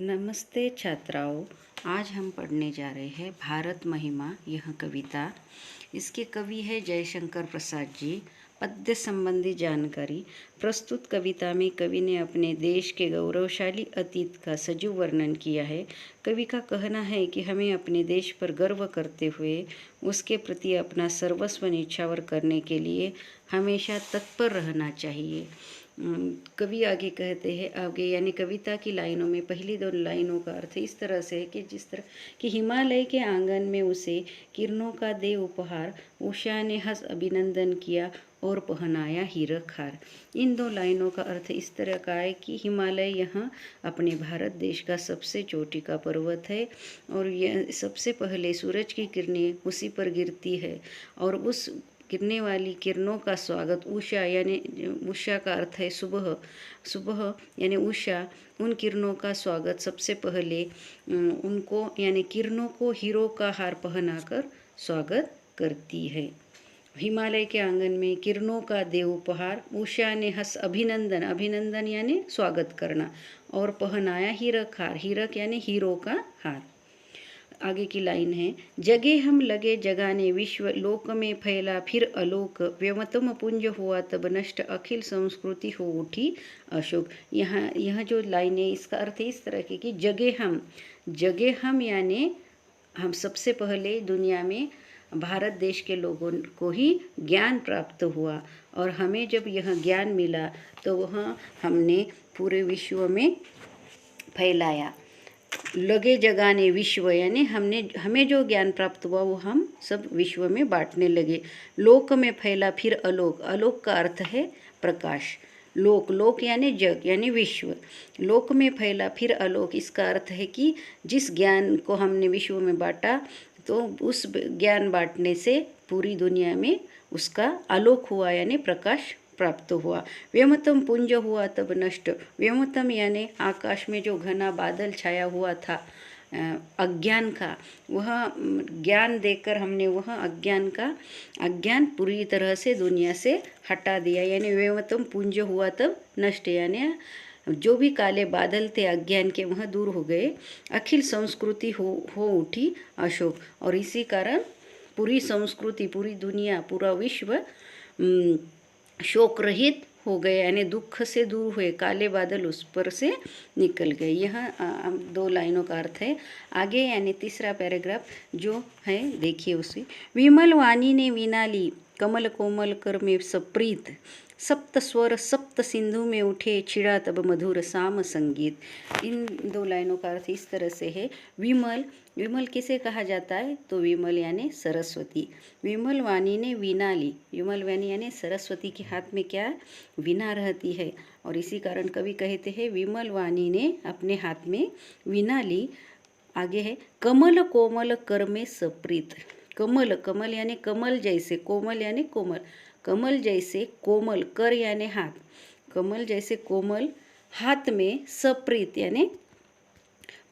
नमस्ते छात्राओं। आज हम पढ़ने जा रहे हैं भारत महिमा। यह कविता, इसके कवि है जयशंकर प्रसाद जी। पद्य संबंधी जानकारी। प्रस्तुत कविता में कवि ने अपने देश के गौरवशाली अतीत का सजीव वर्णन किया है। कवि का कहना है कि हमें अपने देश पर गर्व करते हुए उसके प्रति अपना सर्वस्व न्यौछावर करने के लिए हमेशा तत्पर रहना चाहिए। कवि आगे कहते हैं, आगे यानी कविता की लाइनों में पहली दो लाइनों का अर्थ इस तरह से है कि जिस तरह कि हिमालय के आंगन में उसे किरणों का दे उपहार, उषा ने हंस अभिनंदन किया और पहनाया हीरक हार। इन दो लाइनों का अर्थ इस तरह का है कि हिमालय यहाँ अपने भारत देश का सबसे चोटी का पर्वत है और यह सबसे पहले सूरज की किरणें उसी पर गिरती है और उस गिरने वाली किरणों का स्वागत उषा यानी उषा का अर्थ है सुबह, सुबह यानी उषा, उन किरणों का स्वागत सबसे पहले उनको यानी किरणों को हीरो का हार पहनाकर स्वागत करती है। हिमालय के आंगन में किरणों का दे उपहार, उषा ने हंस अभिनंदन, अभिनंदन यानी स्वागत करना, और पहनाया हीरक हार, हीरक यानी हीरो का हार। आगे की लाइन है, जगे हम लगे जगाने विश्व, लोक में फैला फिर अलोक, व्यमतम पुंज हुआ तब नष्ट, अखिल संस्कृति हो उठी अशोक। यहाँ यह जो लाइन है इसका अर्थ इस तरह की कि जगे हम यानी हम सबसे पहले दुनिया में भारत देश के लोगों को ही ज्ञान प्राप्त हुआ और हमें जब यह ज्ञान मिला तो वह हमने पूरे विश्व में फैलाया। लगे जगाने विश्व यानी हमें जो ज्ञान प्राप्त हुआ वो हम सब विश्व में बांटने लगे। लोक में फैला फिर अलोक, अलोक का अर्थ है प्रकाश। लोक, लोक यानी जग यानी विश्व, लोक में फैला फिर अलोक, इसका अर्थ है कि जिस ज्ञान को हमने विश्व में बांटा तो उस ज्ञान बांटने से पूरी दुनिया में उसका आलोक हुआ यानी प्रकाश प्राप्त हुआ। व्यमतम पुंज हुआ तब नष्ट, व्यमतम यानी आकाश में जो घना बादल छाया हुआ था अज्ञान का, वह ज्ञान देकर हमने वह अज्ञान पूरी तरह से दुनिया से हटा दिया। यानी व्यमतम पुंज हुआ तब नष्ट यानी जो भी काले बादल थे अज्ञान के वह दूर हो गए। अखिल संस्कृति हो उठी अशोक, और इसी कारण पूरी संस्कृति, पूरी दुनिया, पूरा विश्व शोक रहित हो गए यानी दुख से दूर हुए, काले बादल उस पर से निकल गए। यह दो लाइनों का अर्थ है। आगे यानी तीसरा पैराग्राफ जो है देखिए उसे, विमल वाणी ने वीणा ली, कमल कोमल कर में सप्रीत, सप्त स्वर सप्त सिंधु में उठे, छिड़ा तब मधुर साम संगीत। इन दो लाइनों का अर्थ इस तरह से है, विमल, विमल किसे कहा जाता है तो विमल यानी सरस्वती। विमल वाणी ने वीणा ली, विमल वाणी यानी सरस्वती के हाथ में क्या वीणा रहती है और इसी कारण कवि कहते हैं विमल वाणी ने अपने हाथ में वीणा ली। आगे है, कमल कोमल कर में सप्रीत, कमल, कमल यानी कमल जैसे, कोमल यानी कोमल, कमल जैसे कोमल, कर यानी हाथ, कमल जैसे कोमल हाथ में सप्रीत यानी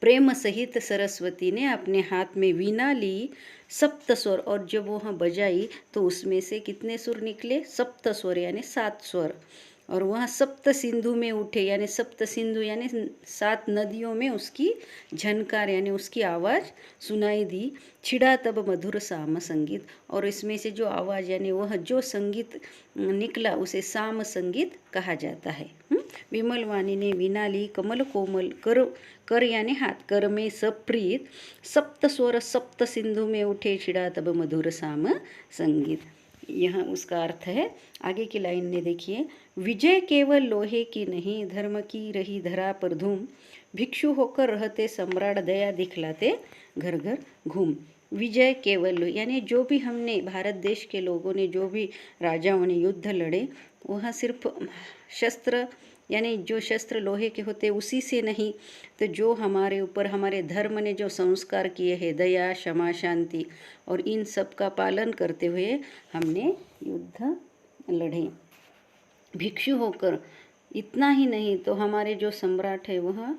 प्रेम सहित सरस्वती ने अपने हाथ में वीणा ली। सप्त स्वर, और जब वह बजाई तो उसमें से कितने सुर निकले, सप्त स्वर यानी 7 स्वर, और वह सप्त सिंधु में उठे यानी सप्त सिंधु यानी 7 नदियों में उसकी झनकार यानी उसकी आवाज़ सुनाई दी। छिड़ा तब मधुर साम संगीत, और इसमें से जो आवाज़ यानी वह जो संगीत निकला उसे साम संगीत कहा जाता है। विमल वाणी ने वीणा ली, कमल कोमल कर, कर यानी हाथ, कर में सप्रीत, सप्त स्वर सप्त सिंधु में उठे, छिड़ा तब मधुर साम संगीत। यह उसका अर्थ है। आगे की लाइन में देखिए, विजय केवल लोहे की नहीं, धर्म की रही धरा पर धूम, भिक्षु होकर रहते सम्राट, दया दिखलाते घर घर घूम। विजय केवल यानी जो भी हमने भारत देश के लोगों ने, जो भी राजाओं ने युद्ध लड़े, वह सिर्फ शस्त्र यानी जो शस्त्र लोहे के होते उसी से नहीं, तो जो हमारे ऊपर हमारे धर्म ने जो संस्कार किए हैं, दया क्षमा शांति, और इन सब का पालन करते हुए हमने युद्ध लड़े। भिक्षु होकर, इतना ही नहीं तो हमारे जो सम्राट है वह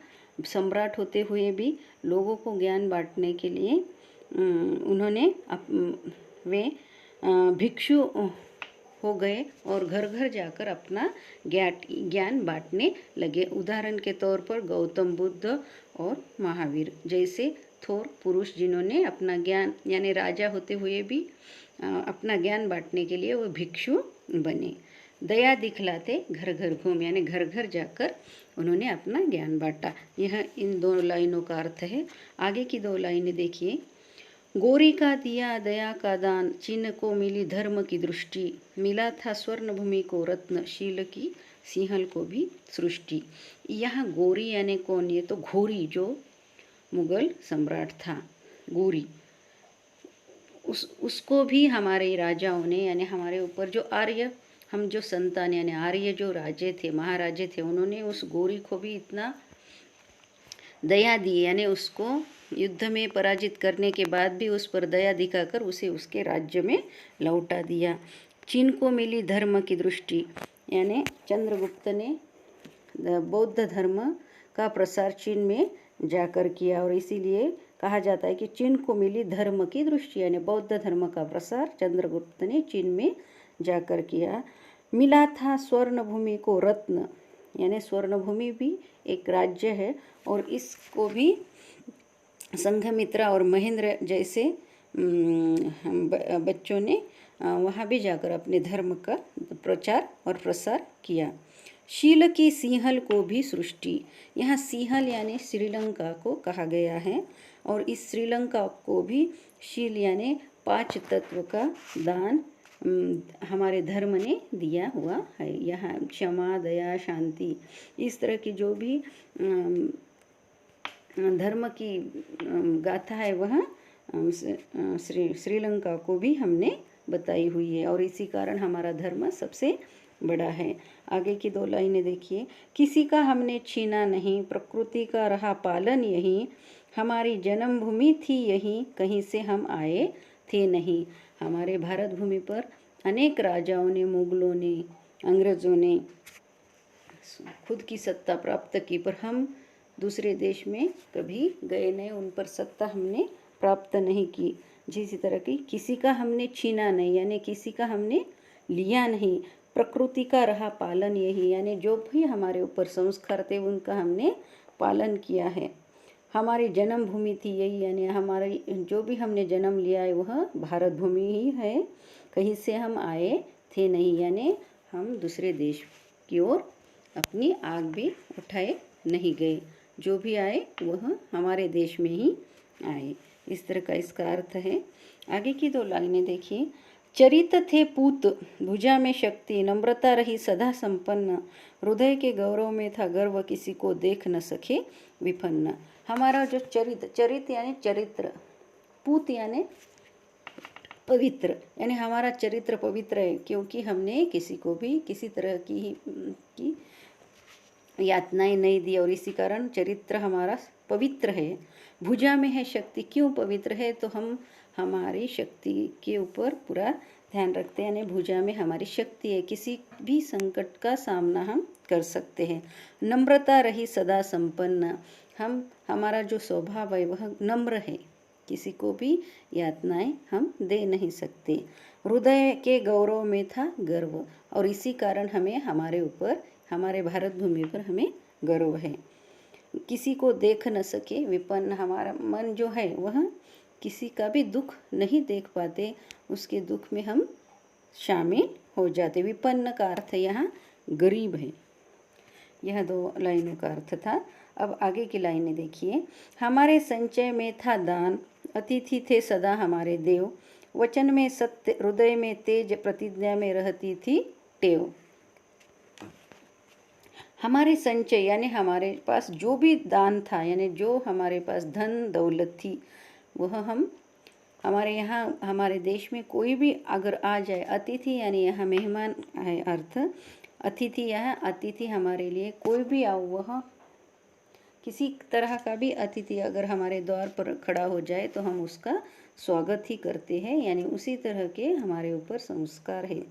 सम्राट होते हुए भी लोगों को ज्ञान बांटने के लिए उन्होंने वे भिक्षु हो गए और घर घर जाकर अपना ज्ञान बांटने लगे। उदाहरण के तौर पर गौतम बुद्ध और महावीर जैसे थोर पुरुष जिन्होंने अपना ज्ञान यानी राजा होते हुए भी अपना ज्ञान बांटने के लिए वो भिक्षु बने। दया दिखलाते घर घर घूम यानी घर घर जाकर उन्होंने अपना ज्ञान बांटा। यह इन 2 लाइनों का अर्थ है। आगे की 2 लाइनें देखिए। गोरी का दिया दया का दान, चिन्ह को मिली धर्म की दृष्टि, मिला था स्वर्ण भूमि को रत्न, शील की सिंहल को भी सृष्टि। यहाँ गोरी यानी कौन? ये तो घोरी जो मुगल सम्राट था, गोरी, उसको भी हमारे राजाओं ने यानी हमारे ऊपर जो आर्य हम जो संतान यानी आर्य जो राजे थे, महाराजे थे, उन्होंने उस गोरी को भी इतना दया दी यानी उसको युद्ध में पराजित करने के बाद भी उस पर दया दिखाकर उसे उसके राज्य में लौटा दिया। चीन को मिली धर्म की दृष्टि यानी चंद्रगुप्त ने बौद्ध धर्म का प्रसार चीन में जाकर किया और इसीलिए कहा जाता है कि चीन को मिली धर्म की दृष्टि यानी बौद्ध धर्म का प्रसार चंद्रगुप्त ने चीन में जाकर किया। मिला था स्वर्ण भूमि को रत्न यानी स्वर्ण भूमि भी एक राज्य है और इसको भी संघमित्रा और महेंद्र जैसे बच्चों ने वहाँ भी जाकर अपने धर्म का प्रचार और प्रसार किया। शील की सिंहल को भी सृष्टि, यहाँ सिंहल यानी श्रीलंका को कहा गया है और इस श्रीलंका को भी शील यानी 5 तत्व का दान हमारे धर्म ने दिया हुआ है। यहाँ क्षमा, दया, शांति इस तरह की जो भी धर्म की गाथा है वह श्रीलंका को भी हमने बताई हुई है और इसी कारण हमारा धर्म सबसे बड़ा है। आगे की 2 लाइनें देखिए। किसी का हमने छीना नहीं, प्रकृति का रहा पालन यही, हमारी जन्मभूमि थी यही, कहीं से हम आए थे नहीं। हमारे भारत भूमि पर अनेक राजाओं ने, मुगलों ने, अंग्रेज़ों ने खुद की सत्ता प्राप्त की पर हम दूसरे देश में कभी गए नहीं, उन पर सत्ता हमने प्राप्त नहीं की। जिस तरह की किसी का हमने छीना नहीं यानी किसी का हमने लिया नहीं, प्रकृति का रहा पालन यही यानी जो भी हमारे ऊपर संस्कार थे उनका हमने पालन किया है। हमारी जन्मभूमि थी यही यानी हमारी जो भी हमने जन्म लिया है वह भारत भूमि ही है, कहीं से हम आए थे नहीं यानी हम दूसरे देश की ओर अपनी आग भी उठाए नहीं गए, जो भी आए वह हमारे देश में ही आए। इस तरह का इसका अर्थ है। आगे की 2 लाइनें देखिए। चरित थे पूत, भुजा में शक्ति, नम्रता रही सदा संपन्न, हृदय के गौरव में था गर्व, किसी को देख न सके विपन्न। हमारा जो चरित यानी चरित्र, पूत यानी पवित्र यानी हमारा चरित्र पवित्र है क्योंकि हमने किसी को भी किसी तरह की यातनाएं नहीं दी और इसी कारण चरित्र हमारा पवित्र है। भुजा में है शक्ति, क्यों पवित्र है? तो हम हमारी शक्ति के ऊपर पूरा ध्यान रखते हैं यानी भुजा में हमारी शक्ति है, किसी भी संकट का सामना हम कर सकते हैं। नम्रता रही सदा संपन्न, हमारा जो स्वभाव है वह नम्र है, किसी को भी यातनाएं हम दे नहीं सकते। हृदय के गौरव में था गर्व और इसी कारण हमें हमारे ऊपर हमारे भारत भूमि पर हमें गर्व है। किसी को देख न सके विपन्न, हमारा मन जो है वह किसी का भी दुख नहीं देख पाते, उसके दुख में हम शामिल हो जाते। विपन्न का अर्थ यहाँ गरीब है। यह 2 लाइनों का अर्थ था। अब आगे की लाइनें देखिए। हमारे संचय में था दान, अतिथि थे सदा हमारे देव, वचन में सत्य, हृदय में तेज, प्रतिज्ञा में रहती थी टेव। हमारे संचय यानी हमारे पास जो भी दान था यानी जो हमारे पास धन दौलत थी वह हम हमारे यहाँ हमारे देश में कोई भी अगर आ जाए, अतिथि यानी यहाँ मेहमान है अर्थ, अतिथि यहाँ अतिथि हमारे लिए कोई भी आओ, वह किसी तरह का भी अतिथि अगर हमारे द्वार पर खड़ा हो जाए तो हम उसका स्वागत ही करते हैं यानी उसी तरह के हमारे ऊपर संस्कार है।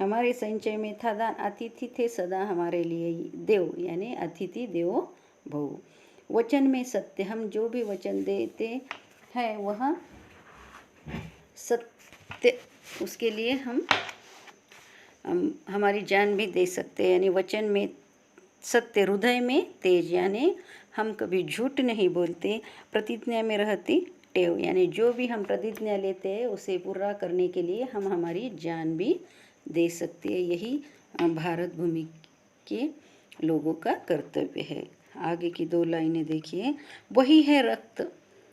हमारे संचय में था दान, अतिथि थे सदा हमारे लिए देव यानी अतिथि देवो भव। वचन में सत्य, हम जो भी वचन देते हैं वह सत्य, उसके लिए हम हम हमारी जान भी दे सकते हैं। यानी वचन में सत्य, हृदय में तेज, यानी हम कभी झूठ नहीं बोलते। प्रतिज्ञा में रहती टेव, यानी जो भी हम प्रतिज्ञा लेते हैं उसे पूरा करने के लिए हम हमारी जान भी दे सकते हैं। यही भारत भूमि के लोगों का कर्तव्य है। आगे की 2 लाइनें देखिए। वही है रक्त,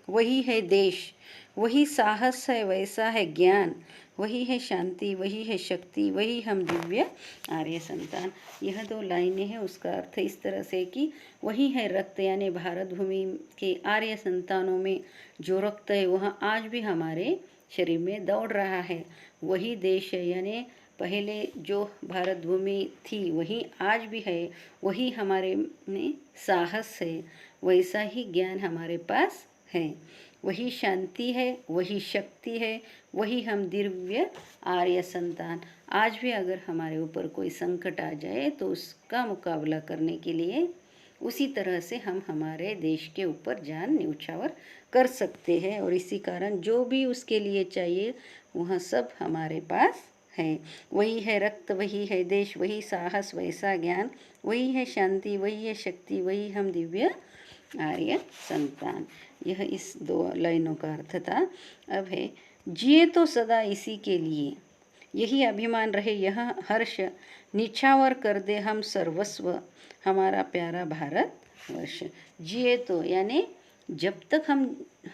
वही है देश, वही साहस है, वैसा है ज्ञान, वही है शांति, वही है शक्ति, वही हम दिव्य आर्य संतान। यह 2 लाइनें हैं, उसका अर्थ इस तरह से कि वही है रक्त, यानी भारत भूमि के आर्य संतानों में जो रक्त है वह आज भी हमारे शरीर में दौड़ रहा है। वही देश है, यानी पहले जो भारत भूमि थी वही आज भी है। वही हमारे में साहस है, वैसा ही ज्ञान हमारे पास है। वही शांति है, वही शक्ति है, वही हम दिव्य आर्य संतान। आज भी अगर हमारे ऊपर कोई संकट आ जाए तो उसका मुकाबला करने के लिए उसी तरह से हम हमारे देश के ऊपर जान न्यौछावर कर सकते हैं। और इसी कारण जो भी उसके लिए चाहिए वह सब हमारे पास है। वही है रक्त, वही है देश, वही साहस, वैसा ज्ञान, वही है शांति, वही है शक्ति, वही हम दिव्य आर्य संतान। यह इस 2 लाइनों का अर्थ था। अब है जिए तो सदा इसी के लिए, यही अभिमान रहे, यह हर्ष, निछावर कर दे हम सर्वस्व, हमारा प्यारा भारत वर्ष। जिए तो यानी जब तक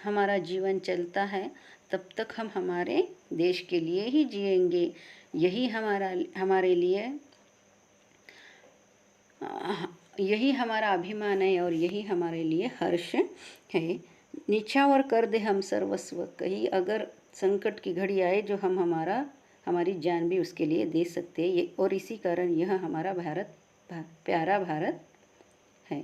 हमारा जीवन चलता है तब तक हम हमारे देश के लिए ही जिएंगे। यही हमारे लिए यही हमारा अभिमान है और यही हमारे लिए हर्ष है। निछावर कर दे हम सर्वस्व, कहीं अगर संकट की घड़ी आए जो हम हमारी जान भी उसके लिए दे सकते हैं। और इसी कारण यह हमारा भारत प्यारा भारत है।